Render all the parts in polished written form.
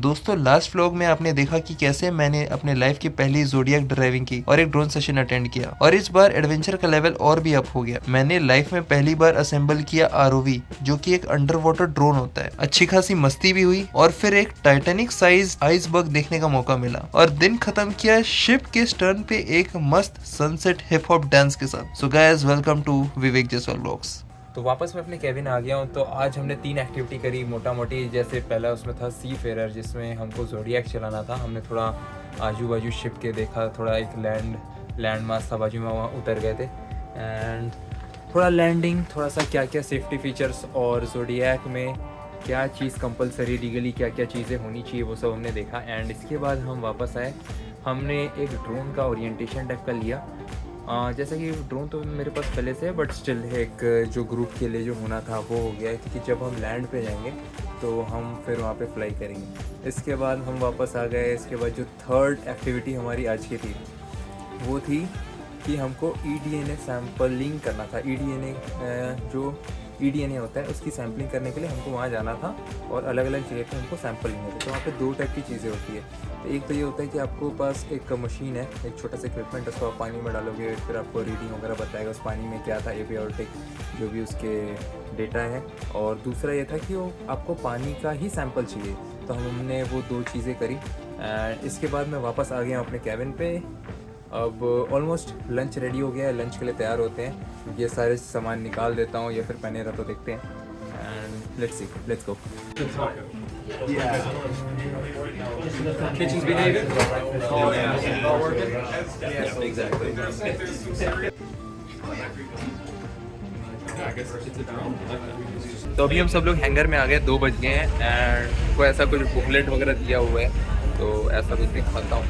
दोस्तों last vlog में आपने देखा कि कैसे मैंने अपने लाइफ की पहली ज़ोडिएक ड्राइविंग की और एक ड्रोन सेशन अटेंड किया और इस बार एडवेंचर का लेवल और भी अप हो गया। मैंने लाइफ में पहली बार असेंबल किया आरओवी, जो कि एक अंडर वाटर ड्रोन होता है। अच्छी खासी मस्ती भी हुई और फिर एक टाइटैनिक साइज आइसबर्ग देखने का मौका मिला और दिन खत्म किया शिप के स्टर्न पे एक मस्त सनसेट हिप हॉप डांस के साथ। So guys, welcome to Vivek Jaiswal vlogs. तो वापस मैं अपने केबिन आ गया हूँ। तो आज हमने 3 एक्टिविटी करी मोटा मोटी। जैसे पहला उसमें था सी फेरर, जिसमें हमको ज़ोडिएक चलाना था। हमने थोड़ा आजू बाजू शिप के देखा, थोड़ा एक लैंड मास था बाजू में, वहाँ उतर गए थे एंड थोड़ा लैंडिंग, थोड़ा सा क्या क्या सेफ्टी फीचर्स और ज़ोडिएक में क्या चीज़ कंपलसरी लीगली क्या क्या चीज़ें होनी चाहिए वो सब हमने देखा। एंड इसके बाद हम वापस आए। हमने एक ड्रोन का ओरिएंटेशन टाइप का लिया। जैसा कि ड्रोन तो मेरे पास पहले से है, बट स्टिल एक जो ग्रुप के लिए जो होना था वो हो गया, क्योंकि जब हम लैंड पे जाएंगे तो हम फिर वहाँ पे फ्लाई करेंगे। इसके बाद हम वापस आ गए। इसके बाद जो थर्ड एक्टिविटी हमारी आज की थी वो थी कि हमको EDNA सैम्पलिंग करना था। जो EDNA होता है उसकी सैम्पलिंग करने के लिए हमको वहाँ जाना था और अलग अलग जगह पे हमको सैंपल लेने थे। तो वहाँ पे 2 टाइप की चीज़ें होती है। तो एक तो ये होता है कि आपको पास एक मशीन है, एक छोटा सा इक्विपमेंट, उसको आप पानी में डालोगे, फिर आपको रीडिंग वगैरह बताएगा उस पानी में क्या था, एबियोटिक जो भी उसके डेटा है। और दूसरा ये था कि वो आपको पानी का ही सैंपल चाहिए। तो हमने वो 2 चीज़ें करी। इसके बाद मैं वापस आ गया अपने कैबिन पे। अब ऑलमोस्ट लंच रेडी हो गया है, लंच के लिए तैयार होते हैं। ये सारे सामान निकाल देता हूँ या फिर पहने रहा तो देखते हैं। And let's go. Kitchen's behaving? All working? Yes, exactly. तो अभी हम सब लोग हैंगर में आ गए, 2 बज गए हैं एंड कोई ऐसा कुछ बुकलेट वगैरह दिया हुआ है। तो ऐसा कुछ दिखाता हूँ,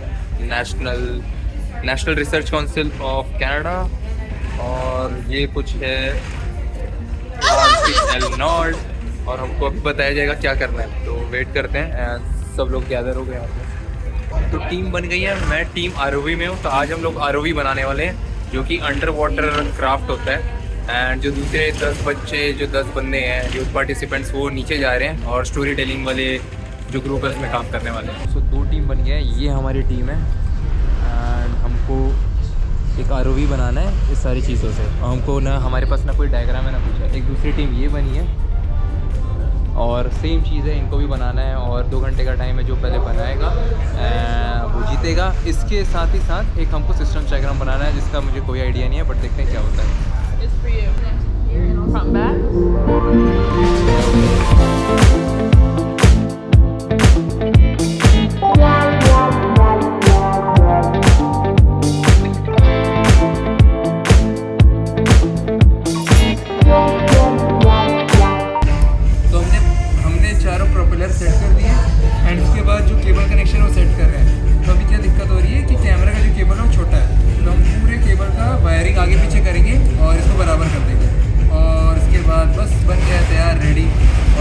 national research council of Canada, और ये कुछ है नॉर्ड, और हमको अभी बताया जाएगा क्या करना है। तो वेट करते हैं। सब लोग गैदर हो गए हैं, तो टीम बन गई है। मैं टीम ROV में हूँ। तो आज हम लोग ROV बनाने वाले हैं, जो कि अंडर वाटर क्राफ्ट होता है। एंड जो दूसरे 10 बच्चे, जो 10 बंदे हैं यूथ पार्टिसिपेंट्स, वो नीचे जा रहे हैं और स्टोरी टेलिंग वाले जो ग्रुप है उसमें काम करने वाले हैं। सो 2 टीम बन गए हैं। ये हमारी टीम है एंड हमको एक ROV बनाना है इस सारी चीज़ों से। और हमको ना, हमारे पास ना कोई डायग्राम है ना कुछ है। एक दूसरी टीम ये बनी है और सेम चीज़ है, इनको भी बनाना है। और 2 घंटे का टाइम है, जो पहले बनाएगा वो जीतेगा। इसके साथ ही साथ एक हमको सिस्टम डायग्राम बनाना है, जिसका मुझे कोई आइडिया नहीं है, बट देखते हैं क्या होता है। सेट कर दिए एंड उसके बाद जो केबल कनेक्शन वो सेट कर रहे हैं। तो अभी क्या दिक्कत हो रही है कि कैमरा का जो केबल है वो छोटा है। तो हम पूरे केबल का वायरिंग आगे पीछे करेंगे और इसको बराबर कर देंगे, और उसके बाद बस बन गया तैयार, ready,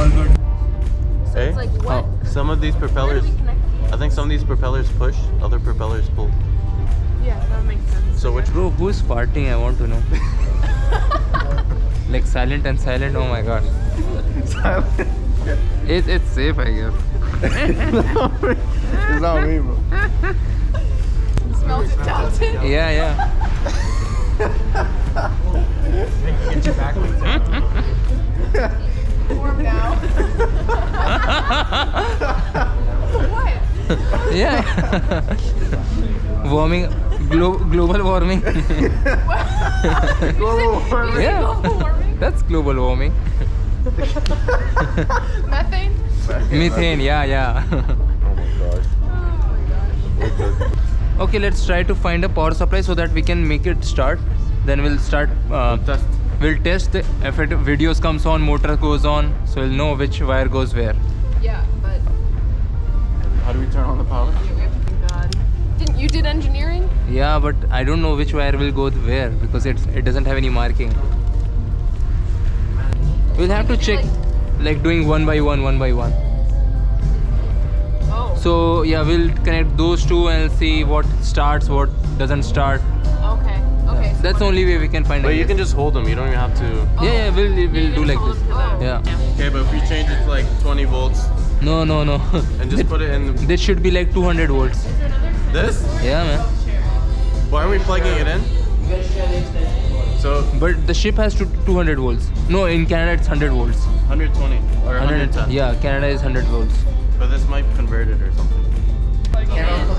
all good. Some of these propellers, I think some of these propellers push, other propellers pull. Yeah, that makes sense. So which bro, who's farting? I want to know. Like silent and silent. Oh my god. Silent. It's safe, I guess. It's not me, bro. It smells gelatin. Yeah. Get you back. Warm now. What? Yeah. Warming, global warming. Global warming. Yeah. Global warming? That's global warming. Methane? Methane, yeah. Oh my gosh. Okay, let's try to find a power supply so that we can make it start. Then we'll start. We'll test if it videos comes on, motor goes on, so we'll know which wire goes where. Yeah, but... How do we turn on the power? God. You did engineering? Yeah, but I don't know which wire will go where because it doesn't have any marking. We'll have to check, like doing one by one. Oh. So yeah, we'll connect those 2 and see what starts, what doesn't start. Okay. Okay. So That's the only way we can find. But you can just hold them. You don't even have to. Yeah, we'll do like this. Oh. Yeah. Okay, but if we change it to like 20 volts, No. and just put it in This should be like 200 volts. this? Yeah, man. Why aren't we plugging it in? So But the ship has 200 volts. No, in Canada it's 100 volts. 120 or 110. Yeah, Canada is 100 volts. But this might convert it or something.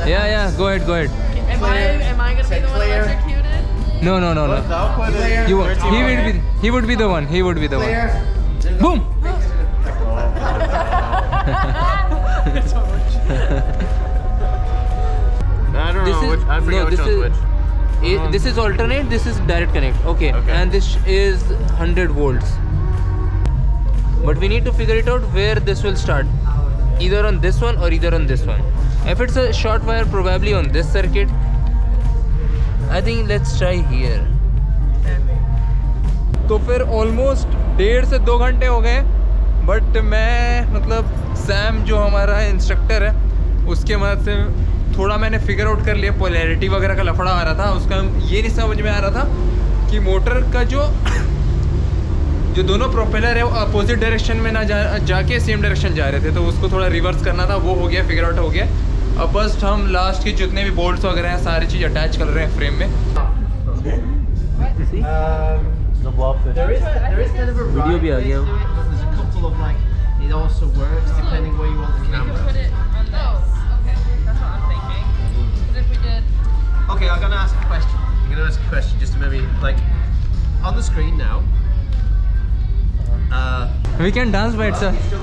Yeah. Go ahead. Am I gonna be the one electrocuted? No. I'll put it. He would be the one. Boom. I don't know which. I forget which one's which. This is alternate. This is direct connect. Okay. Okay. And this is 100 volts. But we need to figure it out where this will start. Either on this one or either on this one. If it's a short wire, probably on this circuit. I think let's try here. तो फिर almost 1.5 से 2 घंटे हो गए, but मैं मतलब Sam जो हमारा इंस्ट्रक्टर है उसके मदद से थोड़ा मैंने फिगर आउट कर लिया. पोलैरिटी वगैरह का लफड़ा आ रहा था, उसका ये नहीं समझ में आ रहा था कि मोटर का जो दोनों प्रोपेलर है वो अपोजिट डायरेक्शन में ना जाके सेम डायरेक्शन जा रहे थे, तो उसको थोड़ा रिवर्स करना था. वो हो गया, फिगर आउट हो गया. अब बस हम लास्ट के जितने भी बोल्ट्स वगैरह हैं सारी चीज़ अटैच कर रहे हैं फ्रेम में. There is kind of a video भी आ गया. There's a couple of like, it also works depending where you want the camera. Put it on this. Okay, that's what I'm thinking. Because if we did, Okay, I'm gonna ask a question. I'm gonna ask a question just to maybe like on the screen now. We can dance by itself. Can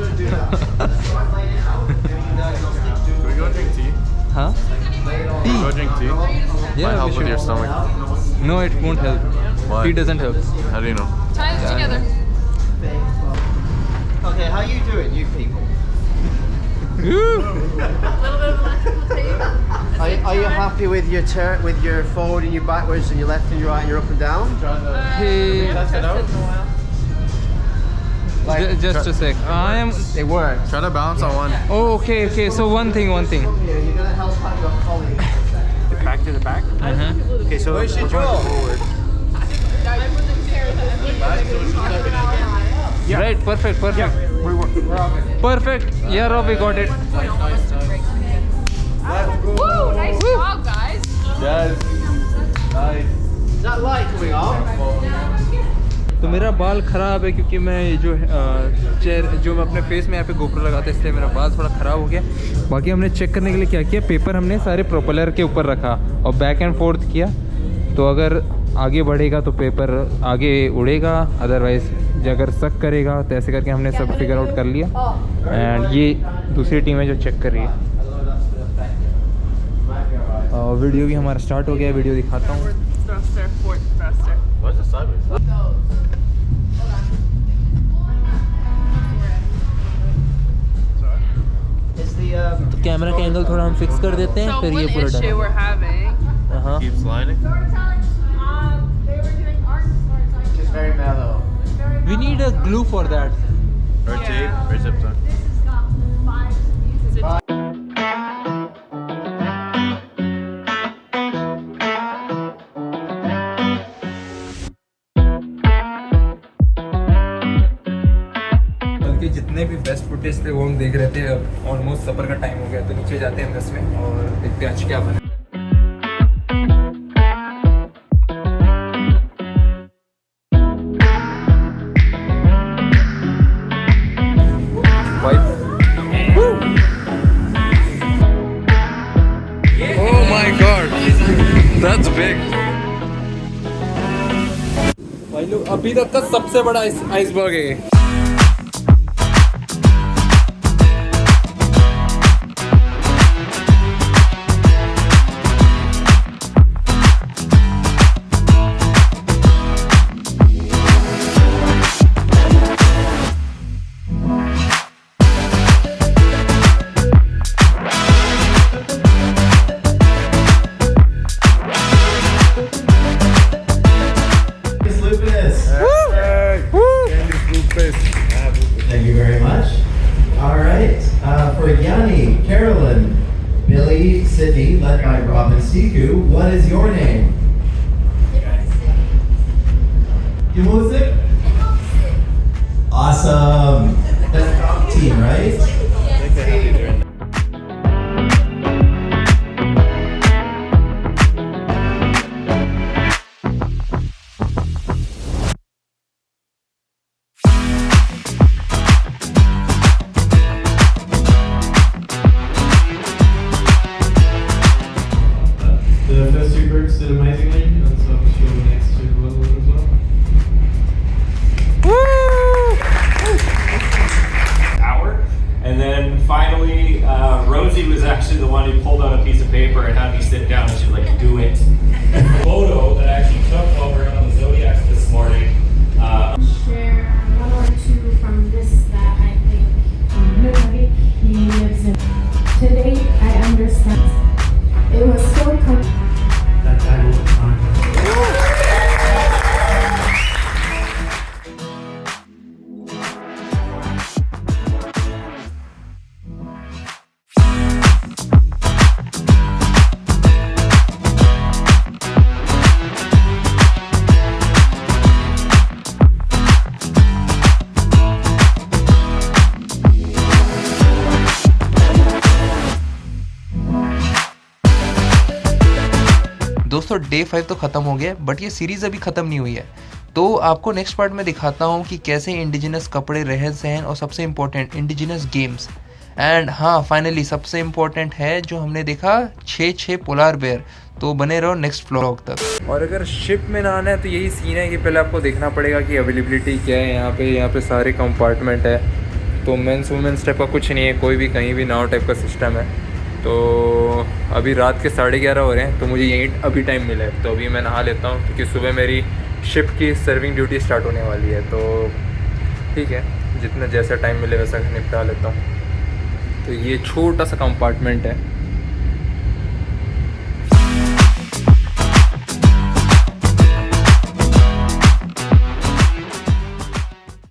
we go drink tea? Huh? Go drink tea. Yeah, Might help we with your should. stomach. No, it won't help. Why? Tea doesn't help. How do you know? tie this together. Okay, how you doing, you people? A little bit of electrical tape. Are you happy with your forward and your backwards and your left and your right and your up and down? Hey, Test it out. just a sec. It works. Try to balance on one. Oh, okay. So one thing. Here, you're gonna help out your colleague. Back to the back. Okay, so where's your draw? Right, perfect. We're all good. Perfect. Yeah, Rob, we got it. Woo! Nice job, guys. Yes. Nice. Is that light coming on? तो मेरा बाल ख़राब है क्योंकि मैं ये जो chair जो मैं अपने फेस में यहाँ पे गोप्रो लगाता है इसलिए मेरा बाल थोड़ा ख़राब हो गया. बाकी हमने चेक करने के लिए क्या किया, पेपर हमने सारे प्रोपेलर के ऊपर रखा और बैक एंड फोर्थ किया. तो अगर आगे बढ़ेगा तो पेपर आगे उड़ेगा, अदरवाइज़ अगर सक करेगा तो ऐसे करके हमने सब फिगर आउट कर लिया. एंड ये दूसरी टीम है जो चेक कर रही है. और वीडियो भी हमारा स्टार्ट हो गया, वीडियो दिखाता हूँ. Thruster, fourth thruster. Why is it sideways? Is the तो कैमरा का एंगल थोड़ा हम फिक्स कर देते हैं, So फिर ये one पूरा issue we're having. हाँ. Keep sliding. just very mellow? We need a glue for that. Or tape or zip tie. बल्कि जितने भी बेस्ट फुटेज थे वो हम देख रहे थे. अब ऑलमोस्ट सफर का टाइम हो गया तो नीचे जाते हैं 10 में और देखते हैं आज क्या बना. Oh my god, that's big. भाई लोग अभी तक का सबसे बड़ा आइसबर्ग है. Thank you very much. All right. For Yanni, Carolyn, Billy, Sydney, led by Robin Siku, what is your name? Awesome. That's the team, right? families are in. The first two groups did amazingly, and so I'm sure the next two will as well. Hour. And then finally, Rosie was actually the one who pulled out a piece of paper and had me sit down, and she was like, do it. Photo that I actually took while we were on the Zodiacs this morning. Share one or two from this that I think Ludovic, he lives in. Today, I understand. It was so That time will time. दोस्तों day 5 तो ख़त्म हो गया, but ये series अभी ख़त्म नहीं हुई है। तो आपको नेक्स्ट पार्ट में दिखाता हूँ कि कैसे इंडिजिनस कपड़े, रहन सहन और सबसे इम्पोर्टेंट इंडिजिनस गेम्स। एंड हाँ, फाइनली सबसे इम्पोर्टेंट है जो हमने देखा 6 पोलार बेयर। तो बने रहो नेक्स्ट व्लॉग तक। और अगर शिप में ना आना है तो यही सीन है कि पहले आपको देखना पड़ेगा कि अवेलेबिलिटी क्या है। यहाँ पे सारे कंपार्टमेंट है, तो मेंस वुमेंस टाइप का कुछ नहीं है, कोई भी कहीं भी नाव टाइप का सिस्टम है। तो अभी रात के 11:30 हो रहे हैं, तो मुझे यहीं अभी टाइम मिला है, तो अभी मैं नहा लेता हूँ क्योंकि सुबह मेरी शिप की सर्विंग ड्यूटी स्टार्ट होने वाली है। तो ठीक है, जितना जैसा टाइम मिले वैसा निपटा लेता हूँ। तो ये छोटा सा कंपार्टमेंट है